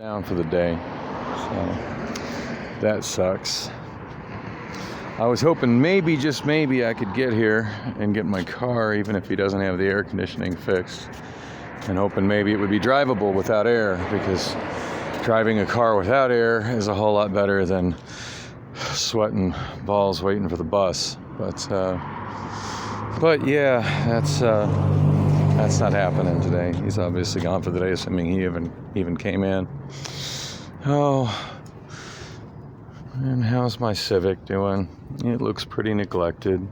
down for the day, so that sucks. I was hoping maybe, just maybe, I could get here and get my car, even if he doesn't have the air conditioning fixed, and hoping maybe it would be drivable without air, because driving a car without air is a whole lot better than sweating balls waiting for the bus. But yeah, that's not happening today. He's obviously gone for the day, assuming he even came in. Oh, and how's my Civic doing? It looks pretty neglected.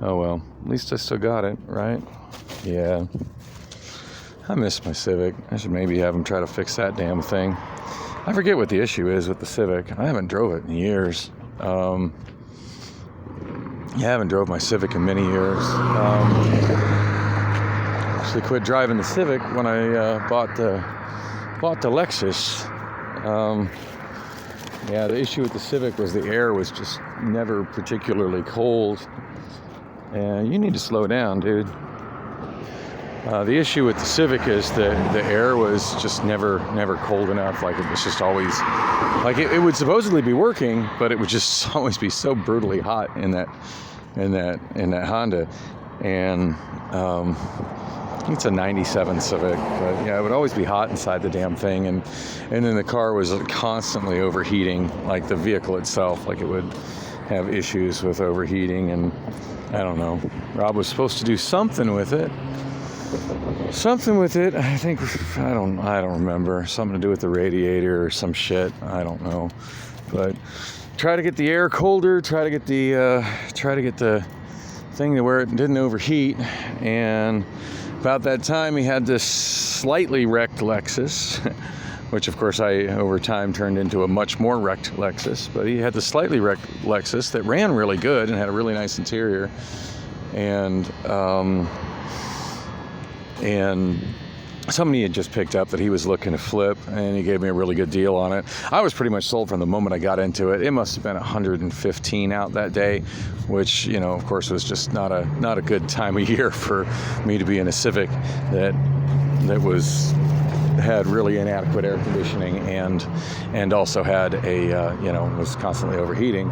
Oh well, at least I still got it, right? Yeah. I miss my Civic. I should maybe have him try to fix that damn thing. I forget what the issue is with the Civic. I haven't drove it in years. I haven't drove my Civic in many years. Actually quit driving the Civic when I bought the Lexus. Yeah, the issue with the Civic was the air was just never particularly cold. And you need to slow down, dude. The issue with the Civic is that the air was just never cold enough. Like, it was just always, like, it would supposedly be working, but it would just always be so brutally hot in that Honda. And it's a 97 Civic, but yeah, it would always be hot inside the damn thing, and then the car was constantly overheating, like the vehicle itself, like it would have issues with overheating. And I don't know, Rob was supposed to do something with it. I think, I don't remember, something to do with the radiator or some shit, I don't know, but try to get the air colder, try to get the thing to where it didn't overheat. And about that time, he had this slightly wrecked Lexus, which of course I over time turned into a much more wrecked Lexus, but he had the slightly wrecked Lexus that ran really good and had a really nice interior. And somebody had just picked up that he was looking to flip, and he gave me a really good deal on it. I was pretty much sold from the moment I got into it. It must have been 115 out that day, which, you know, of course, was just not a good time of year for me to be in a Civic that had really inadequate air conditioning and also had was constantly overheating.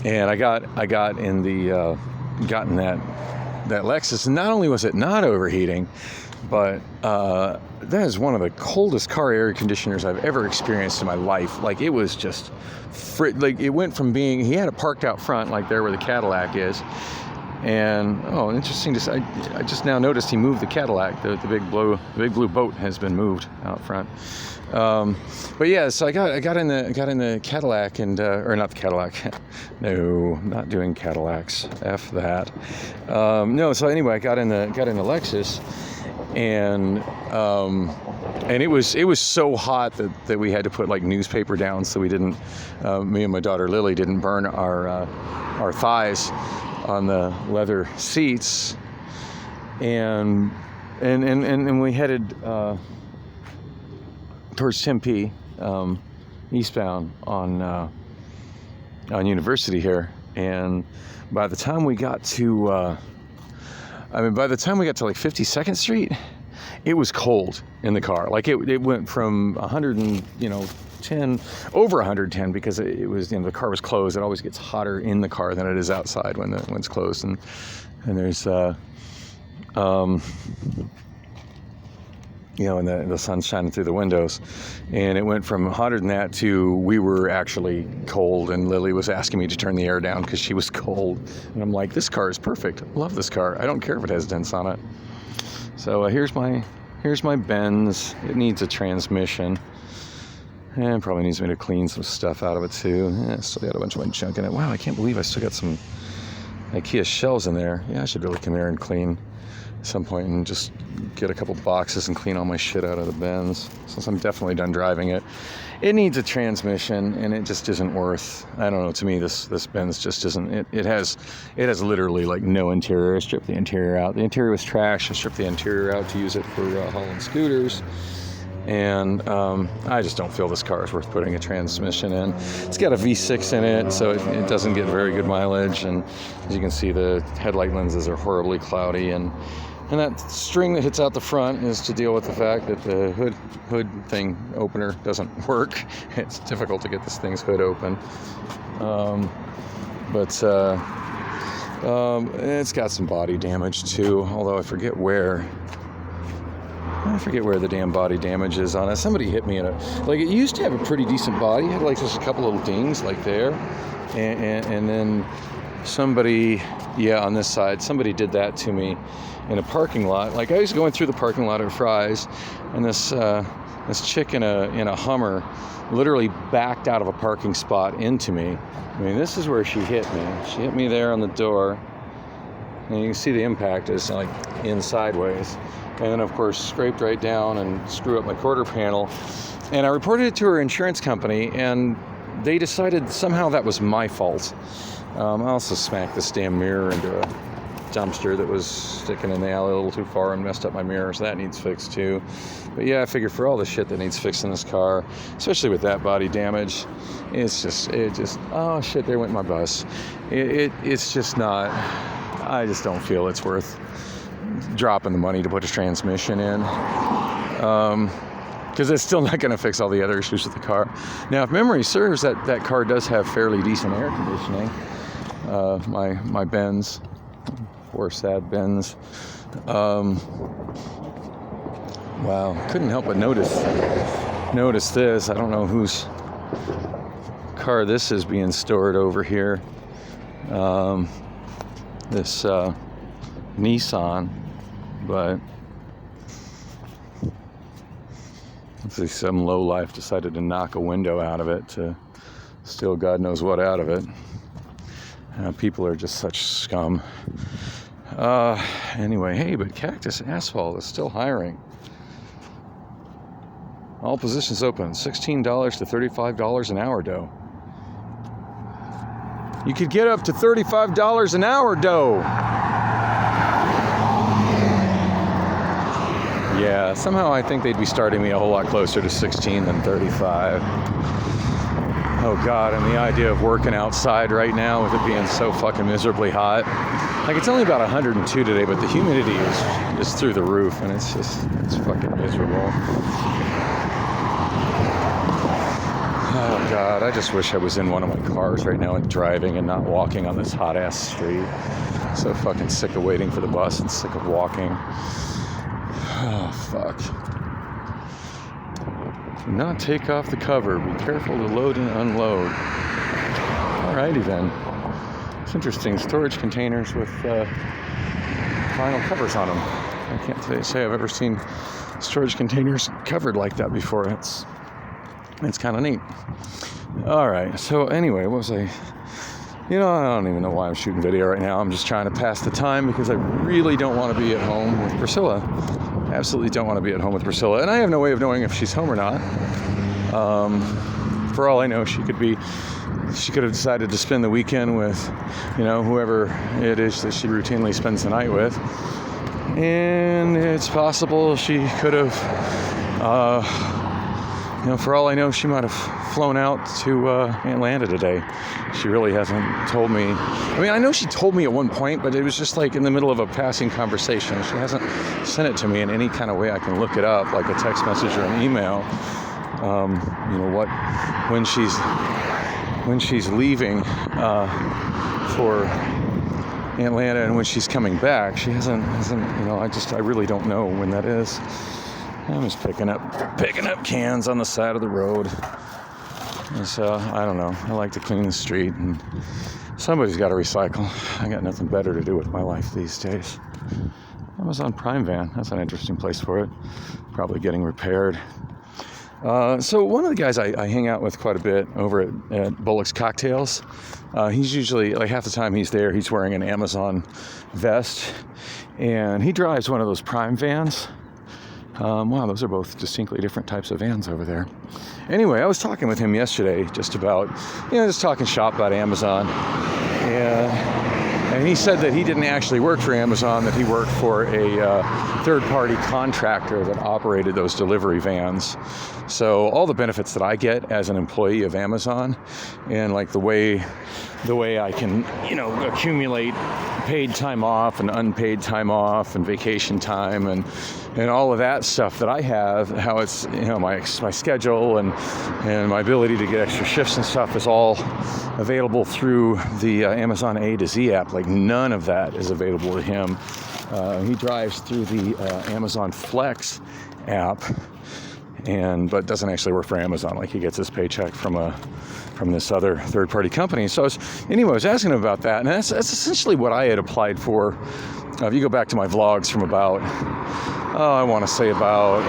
And I got in that Lexus, and not only was it not overheating, but that is one of the coldest car air conditioners I've ever experienced in my life. Like, it was just like, it went from being, he had it parked out front, like there where the Cadillac is, and interesting to say, I just now noticed he moved the Cadillac. The big blue boat has been moved out front. But yeah, so I got in the Cadillac, and or not the Cadillac. No, not doing Cadillacs. F that. No, so anyway, I got in the Lexus, and it was so hot that we had to put like newspaper down so we didn't, me and my daughter Lily didn't burn our thighs on the leather seats, and we headed towards Tempe, eastbound on University here. And by the time we got to like 52nd Street, it was cold in the car. Like, it went from 110 over 110, because it was, the car was closed. It always gets hotter in the car than it is outside when it's closed, and there's and the sun's shining through the windows, and it went from hotter than that to we were actually cold, and Lily was asking me to turn the air down because she was cold, and I'm like, this car is perfect. I love this car. I don't care if it has dents on it. So here's my Benz. It needs a transmission, and probably needs me to clean some stuff out of it too. Still got a bunch of my junk in it. Wow, I can't believe I still got some IKEA shelves in there. Yeah, I should really come here and clean at some point and just get a couple boxes and clean all my shit out of the Benz, since I'm definitely done driving it. It needs a transmission, and it just isn't worth, I don't know, to me this Benz just isn't, it has literally like no interior. I stripped the interior out. The interior was trash. I stripped the interior out to use it for hauling scooters. And I just don't feel this car is worth putting a transmission in. It's got a V6 in it, so it doesn't get very good mileage. And as you can see, the headlight lenses are horribly cloudy. And And that string that hits out the front is to deal with the fact that the hood thing opener doesn't work. It's difficult to get this thing's hood open. But it's got some body damage too, although I forget where the damn body damage is on it. Somebody hit me it used to have a pretty decent body. It had like just a couple little dings like there. And then somebody, on this side, somebody did that to me in a parking lot. Like I was going through the parking lot at Fry's, and this chick in a Hummer literally backed out of a parking spot into me. I mean, this is where she hit me. She hit me there on the door, and you can see the impact is like in sideways. And then, of course, scraped right down and screwed up my quarter panel. And I reported it to her insurance company, and they decided somehow that was my fault. I also smacked this damn mirror into a dumpster that was sticking in the alley a little too far and messed up my mirror, so that needs fixed too. But yeah, I figure for all the shit that needs fixed in this car, especially with that body damage, oh shit, there went my bus. It's just not, I just don't feel it's worth dropping the money to put a transmission in. Because it's still not going to fix all the other issues with the car. Now, if memory serves, that car does have fairly decent air conditioning. My Benz, poor sad Benz. Wow, couldn't help but notice this. I don't know whose car this is being stored over here. This Nissan, but some lowlife decided to knock a window out of it to steal God knows what out of it. People are just such scum. Anyway, hey, but Cactus Asphalt is still hiring. All positions open, $16 to $35 an hour, dough. You could get up to $35 an hour, dough. Yeah, somehow I think they'd be starting me a whole lot closer to 16 than 35. Oh God, and the idea of working outside right now with it being so fucking miserably hot. Like, it's only about 102 today, but the humidity is through the roof, and it's fucking miserable. Oh God, I just wish I was in one of my cars right now and driving and not walking on this hot ass street. So fucking sick of waiting for the bus and sick of walking. Oh, fuck. Do not take off the cover. Be careful to load and unload. Alrighty then. It's interesting. Storage containers with vinyl covers on them. I can't say I've ever seen storage containers covered like that before. It's kind of neat. Alright, so anyway, what was I... I don't even know why I'm shooting video right now. I'm just trying to pass the time because I really don't want to be at home with Priscilla. Absolutely don't want to be at home with Priscilla. And I have no way of knowing if she's home or not. For all I know, she could have decided to spend the weekend with, whoever it is that she routinely spends the night with. And it's possible she could have, for all I know, she might have flown out to Atlanta today. She really hasn't told me. I mean, I know she told me at one point, but it was just like in the middle of a passing conversation. She hasn't sent it to me in any kind of way I can look it up, like a text message or an email. When she's leaving for Atlanta and when she's coming back, she hasn't. I really don't know when that is. I'm just picking up cans on the side of the road. And so, I don't know. I like to clean the street, and somebody's got to recycle. I got nothing better to do with my life these days. Amazon Prime van. That's an interesting place for it. Probably getting repaired. So one of the guys I hang out with quite a bit over at Bullock's Cocktails, he's usually, like half the time he's there, he's wearing an Amazon vest, and he drives one of those Prime vans. Wow, those are both distinctly different types of vans over there. Anyway, I was talking with him yesterday just about, just talking shop about Amazon. And he said that he didn't actually work for Amazon, that he worked for a third-party contractor that operated those delivery vans. So all the benefits that I get as an employee of Amazon, and like the way I can, accumulate paid time off and unpaid time off and vacation time and all of that stuff that I have, how it's, my schedule and my ability to get extra shifts and stuff is all available through the Amazon A to Z app. Like none of that is available to him. He drives through the Amazon Flex app, but doesn't actually work for Amazon. Like he gets his paycheck from this other third-party company. So I was asking him about that, and that's essentially what I had applied for. If you go back to my vlogs from about, I want to say about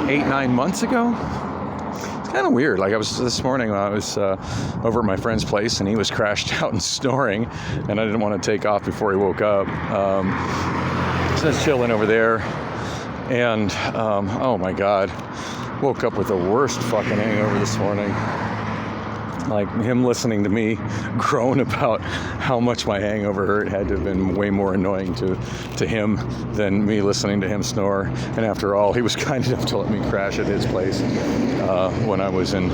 8-9 months ago. It's kind of weird. Like this morning when I was over at my friend's place, and he was crashed out and snoring, and I didn't want to take off before he woke up. So I was chilling over there, and oh my God, woke up with the worst fucking hangover this morning. Like him listening to me groan about how much my hangover hurt had to have been way more annoying to him than me listening to him snore. And after all, he was kind enough to let me crash at his place when I was in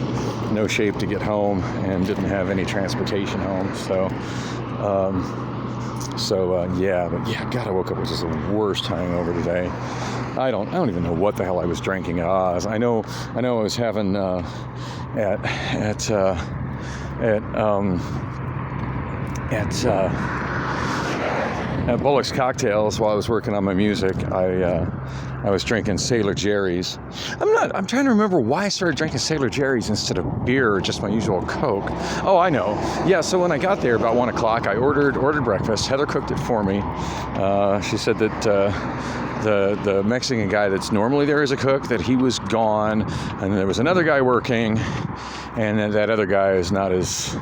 no shape to get home and didn't have any transportation home. God, I woke up with just the worst hangover today. I don't even know what the hell I was drinking at Oz. I know I was having at Bullock's Cocktails while I was working on my music. I was drinking Sailor Jerry's. I'm trying to remember why I started drinking Sailor Jerry's instead of beer or just my usual Coke. Oh, I know. Yeah, so when I got there about 1 o'clock, I ordered breakfast. Heather cooked it for me. She said that the Mexican guy that's normally there as a cook, that he was gone, and there was another guy working, and that other guy is not as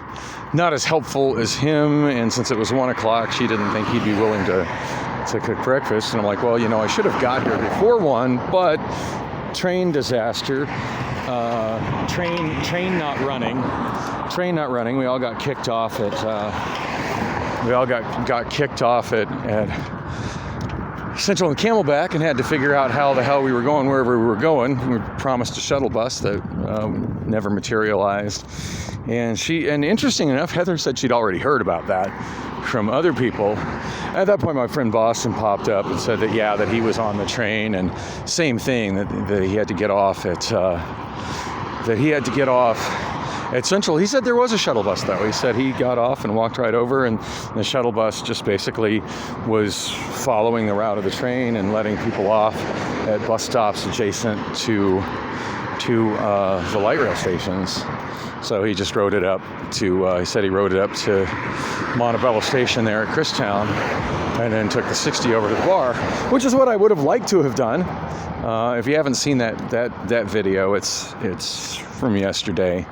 helpful as him. And since it was 1 o'clock, she didn't think he'd be willing to cook breakfast. And I'm like, well, I should have got here before 1, but train disaster, train not running. We all got kicked off at Central and Camelback, and had to figure out how the hell we were going wherever we were going. We promised a shuttle bus that never materialized. And interesting enough, Heather said she'd already heard about that from other people. At that point, my friend Boston popped up and said that he was on the train, and same thing, that he had to get off at Central. He said there was a shuttle bus, though. He said he got off and walked right over, and the shuttle bus just basically was following the route of the train and letting people off at bus stops adjacent to the light rail stations. So he just rode it up to Montebello Station there at Christown, and then took the 60 over to the bar, which is what I would have liked to have done. If you haven't seen that video, it's from yesterday.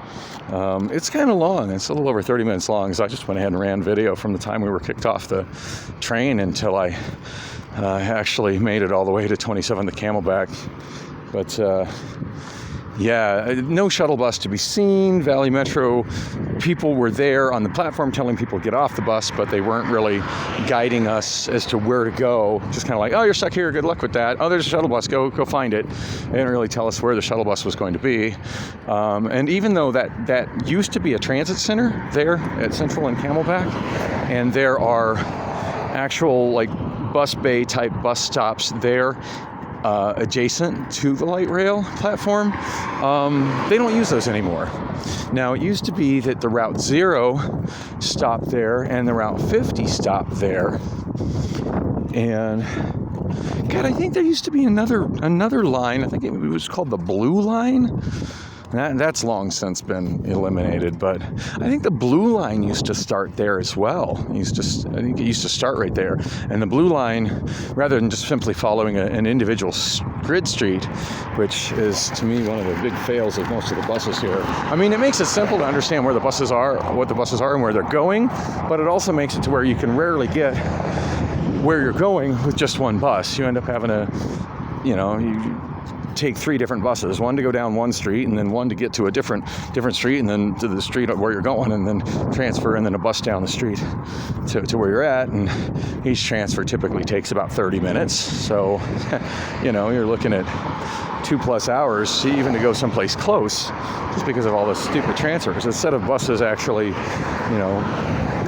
It's kind of long. It's a little over 30 minutes long, so I just went ahead and ran video from the time we were kicked off the train until I actually made it all the way to 27 the Camelback. But no shuttle bus to be seen. Valley Metro people were there on the platform telling people to get off the bus, but they weren't really guiding us as to where to go. Just kind of like, oh, you're stuck here, good luck with that. Oh, there's a shuttle bus, go find it. They didn't really tell us where the shuttle bus was going to be. And even though that used to be a transit center there at Central and Camelback, and there are actual like bus bay type bus stops there adjacent to the light rail platform, they don't use those anymore. Now, it used to be that the Route 0 stopped there and the Route 50 stopped there. And God, I think there used to be another line. I think it was called the Blue Line. That's long since been eliminated, but I think the Blue Line used to start there as well. I think it used to start right there. And the Blue Line, rather than just simply following an individual grid street, which is, to me, one of the big fails of most of the buses here. I mean, it makes it simple to understand where the buses are, what the buses are, and where they're going, but it also makes it to where you can rarely get where you're going with just one bus. You end up having you take 3 different buses, one to go down one street, and then one to get to a different street, and then to the street where you're going, and then transfer, and then a bus down the street to where you're at. And each transfer typically takes about 30 minutes. So, you're looking at 2+ hours even to go someplace close, just because of all the stupid transfers. Instead of buses actually,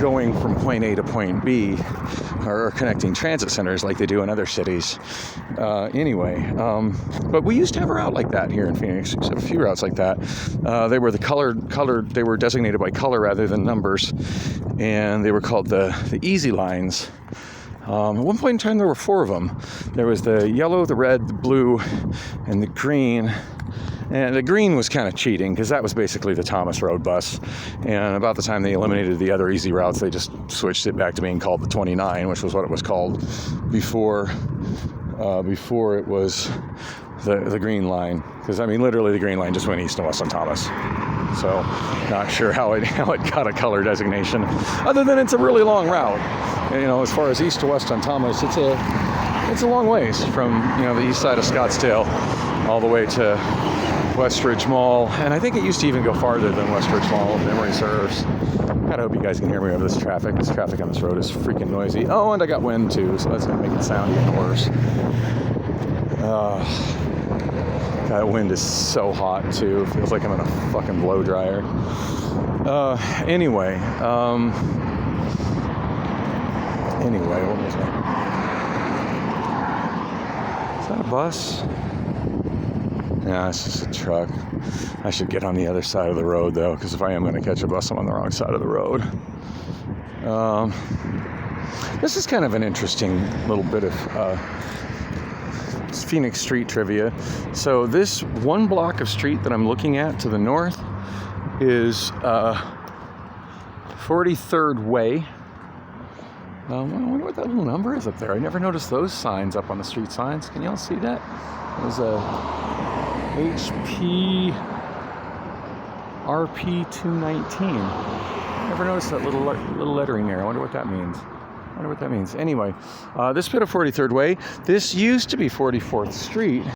going from point A to point B, or connecting transit centers like they do in other cities. But we used to have a route like that here in Phoenix. We used to have a few routes like that. They were they were designated by color rather than numbers, and they were called the easy lines. At one point in time, there were 4 of them. There was the yellow, the red, the blue, and the green. And the green was kind of cheating because that was basically the Thomas Road bus. And about the time they eliminated the other easy routes, they just switched it back to being called the 29, which was what it was called before it was the green line. Because, I mean, literally the green line just went east and west on Thomas. So, not sure how it got a color designation, other than it's a really long route. And, as far as east to west on Thomas, it's a long ways from, the east side of Scottsdale all the way to Westridge Mall. And I think it used to even go farther than Westridge Mall, if memory serves. God, I hope you guys can hear me over this traffic. This traffic on this road is freaking noisy. Oh, and I got wind too, so that's going to make it sound even worse. That wind is so hot too. It feels like I'm in a fucking blow dryer. Anyway, what was that? Is that a bus? Yeah, it's just a truck. I should get on the other side of the road though, because if I am going to catch a bus, I'm on the wrong side of the road. This is kind of an interesting little bit of Phoenix street trivia. So this one block of street that I'm looking at to the north is 43rd Way. I wonder what that little number is up there. I never noticed those signs up on the street signs. Can y'all see that? There's a HP RP 219. Never noticed that little lettering there. I wonder what that means. Anyway, this bit of 43rd Way, this used to be 44th Street.